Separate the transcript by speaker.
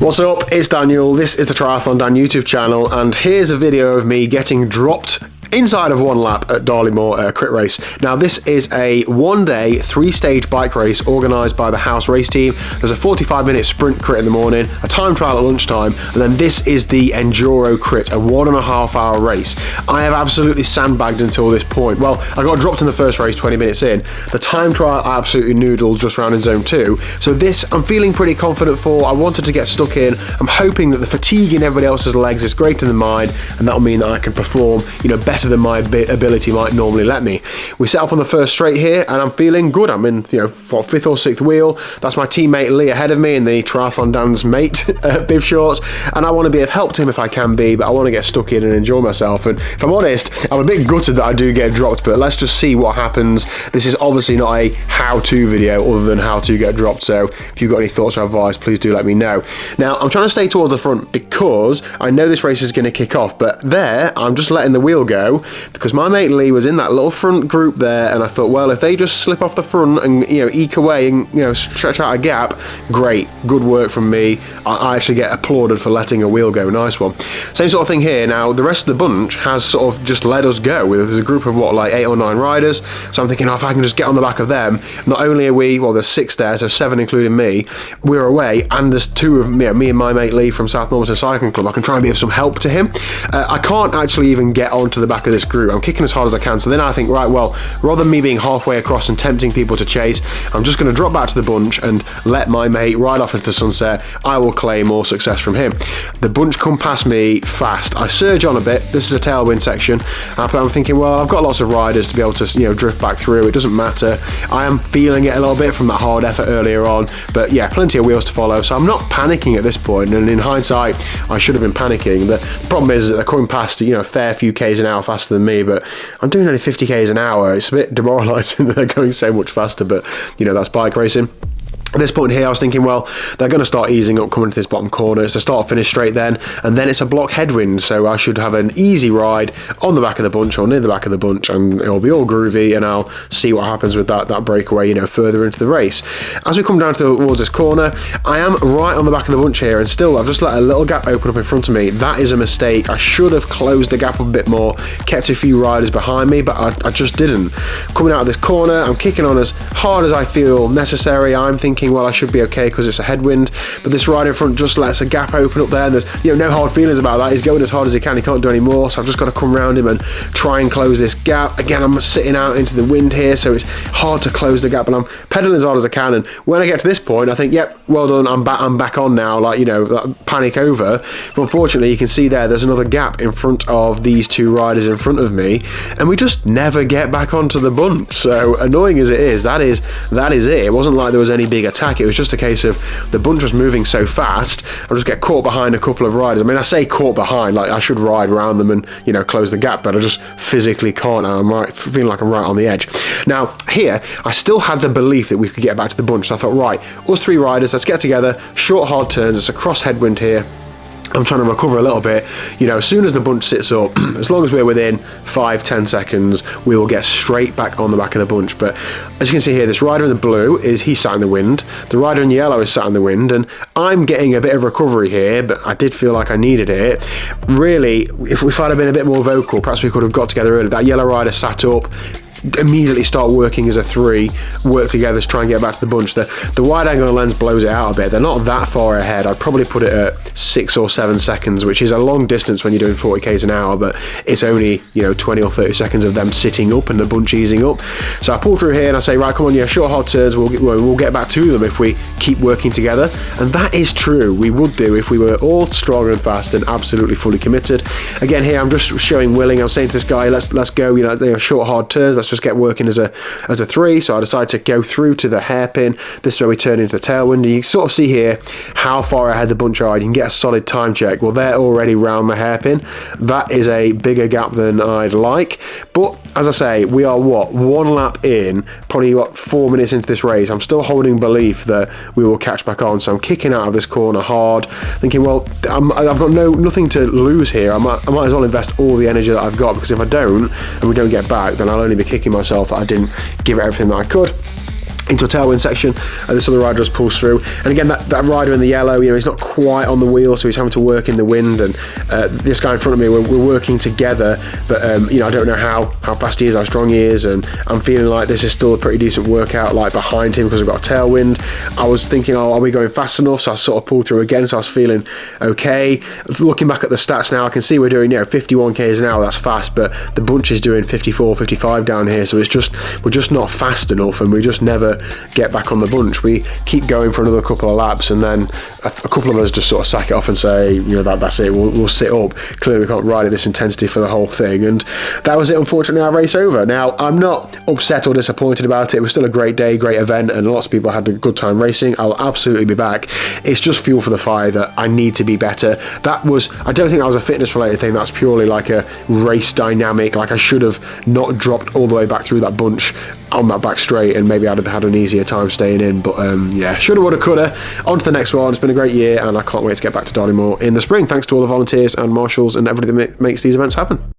Speaker 1: What's up, it's Daniel, this is the TriathlonDan YouTube channel, and here's a video of me getting dropped inside of one lap at Darley crit race. Now this is a one-day, 3-stage bike race organised by the Haus race team. There's a 45-minute sprint crit in the morning, a time trial at lunchtime, and then this is the Enduro crit, a 1.5-hour race. I have absolutely sandbagged until this point. Well, I got dropped in the first race 20 minutes in. The time trial I absolutely noodled just round in zone 2. So this I'm feeling pretty confident for. I wanted to get stuck in. I'm hoping that the fatigue in everybody else's legs is greater than mine, and that'll mean that I can perform, better than my ability might normally let me. We set off on the first straight here, and I'm feeling good. I'm in, 5th or 6th wheel. That's my teammate Lee ahead of me in the TriathlonDan's mate bib shorts, and I want to be of help to him if I can be, but I want to get stuck in and enjoy myself. And if I'm honest, I'm a bit gutted that I do get dropped, but let's just see what happens. This is obviously not a how-to video other than how to get dropped, so if you've got any thoughts or advice, please do let me know. Now, I'm trying to stay towards the front because I know this race is going to kick off, but there, I'm just letting the wheel go because my mate Lee was in that little front group there, and I thought, well, if they just slip off the front and eke away and stretch out a gap, great, good work from me. I actually get applauded for letting a wheel go. Nice one. Same sort of thing here. Now the rest of the bunch has sort of just let us go. There's a group of like 8 or 9 riders, so I'm thinking, if I can just get on the back of them, not only are we, well, there's 6 there, so 7 including me, we're away, and there's 2 of me and my mate Lee from South Normanton Cycling Club. I can try and be of some help to him. I can't actually even get onto the back of this group. I'm kicking as hard as I can, so then I think, right, well, rather than me being halfway across and tempting people to chase, I'm just going to drop back to the bunch and let my mate ride off into the sunset. I will claim more success from him. The bunch come past me fast. I surge on a bit. This is a tailwind section. I'm thinking, well, I've got lots of riders to be able to drift back through. It doesn't matter. I am feeling it a little bit from that hard effort earlier on, but yeah, plenty of wheels to follow, so I'm not panicking at this point, and in hindsight, I should have been panicking. The problem is that they're coming past a fair few k's an hour faster than me, but I'm doing only 50 k's an hour. It's a bit demoralising that they're going so much faster, but that's bike racing. At this point here, I was thinking, well, they're going to start easing up coming to this bottom corner. It's a start-finish straight then, and then it's a block headwind, so I should have an easy ride on the back of the bunch or near the back of the bunch, and it'll be all groovy, and I'll see what happens with that breakaway, further into the race. As we come down towards this corner, I am right on the back of the bunch here, and still, I've just let a little gap open up in front of me. That is a mistake. I should have closed the gap a bit more, kept a few riders behind me, but I just didn't. Coming out of this corner, I'm kicking on as hard as I feel necessary. I'm thinking, well, I should be okay because it's a headwind, but this rider in front just lets a gap open up there, and there's no hard feelings about that. He's going as hard as he can. He can't do any more, so I've just got to come around him and try and close this gap. Again, I'm sitting out into the wind here, so it's hard to close the gap, but I'm pedaling as hard as I can, and when I get to this point, I think, yep, well done, I'm back on now, panic over. But unfortunately, you can see there's another gap in front of these 2 riders in front of me, and we just never get back onto the bunch. So annoying as it is, that is it. It wasn't like there was any big attack. It was just a case of the bunch was moving so fast, I'll just get caught behind a couple of riders. I mean, I say caught behind, like I should ride around them and, close the gap, but I just physically can't. I'm feeling like I'm right on the edge. Now, here, I still had the belief that we could get back to the bunch, so I thought, right, us 3 riders, let's get together, short, hard turns, it's a cross headwind here. I'm trying to recover a little bit. As soon as the bunch sits up, as long as we're within 5-10 seconds, we will get straight back on the back of the bunch. But as you can see here, this rider in the blue he's sat in the wind. The rider in yellow is sat in the wind, and I'm getting a bit of recovery here, but I did feel like I needed it. Really, if I'd have been a bit more vocal, perhaps we could have got together earlier. That yellow rider sat up, immediately start working as a 3, work together to try and get back to the bunch. The wide angle lens blows it out a bit. They're not that far ahead. I'd probably put it at 6 or 7 seconds, which is a long distance when you're doing 40 k's an hour, but it's only 20 or 30 seconds of them sitting up and the bunch easing up. So I pull through here and I say, right, come on, short hard turns, we'll get back to them if we keep working together. And that is true, we would do if we were all strong and fast and absolutely fully committed. Again here, I'm just showing willing. I'm saying to this guy, let's go, short hard turns, let's just get working as a 3. So I decided to go through to the hairpin. This is where we turn into the tailwind, and you sort of see here how far ahead the bunch are. You can get a solid time check. Well, they're already round the hairpin. That is a bigger gap than I'd like, but as I say, we are 1 lap in, probably 4 minutes into this race. I'm still holding belief that we will catch back on, so I'm kicking out of this corner hard, thinking, well, I've got nothing to lose here. I might as well invest all the energy that I've got, because if I don't and we don't get back, then I'll only be kicking myself that I didn't give it everything that I could. into a tailwind section, and this other rider just pulls through. And again, that rider in the yellow, he's not quite on the wheel, so he's having to work in the wind. And this guy in front of me, we're working together, but I don't know how fast he is, how strong he is, and I'm feeling like this is still a pretty decent workout, like behind him, because we've got a tailwind. I was thinking, are we going fast enough? So I sort of pulled through again, so I was feeling okay. Looking back at the stats now, I can see we're doing 51 k's an hour. That's fast, but the bunch is doing 54, 55 down here, so we're just not fast enough, and we just never get back on the bunch. We keep going for another couple of laps, and then a couple of us just sort of sack it off and say, that's it, we'll sit up. Clearly we can't ride at this intensity for the whole thing, and that was it. Unfortunately, our race over. Now, I'm not upset or disappointed about it. It was still a great day, great event, and lots of people had a good time racing. I'll absolutely be back. It's just fuel for the fire that I need to be better. I don't think that was a fitness related thing. That's purely like a race dynamic. Like, I should have not dropped all the way back through that bunch on that back straight, and maybe I'd have had an easier time staying in. But shoulda, woulda, coulda. On to the next one. It's been a great year, and I can't wait to get back to Darlingmore in the spring. Thanks to all the volunteers and marshals and everybody that makes these events happen.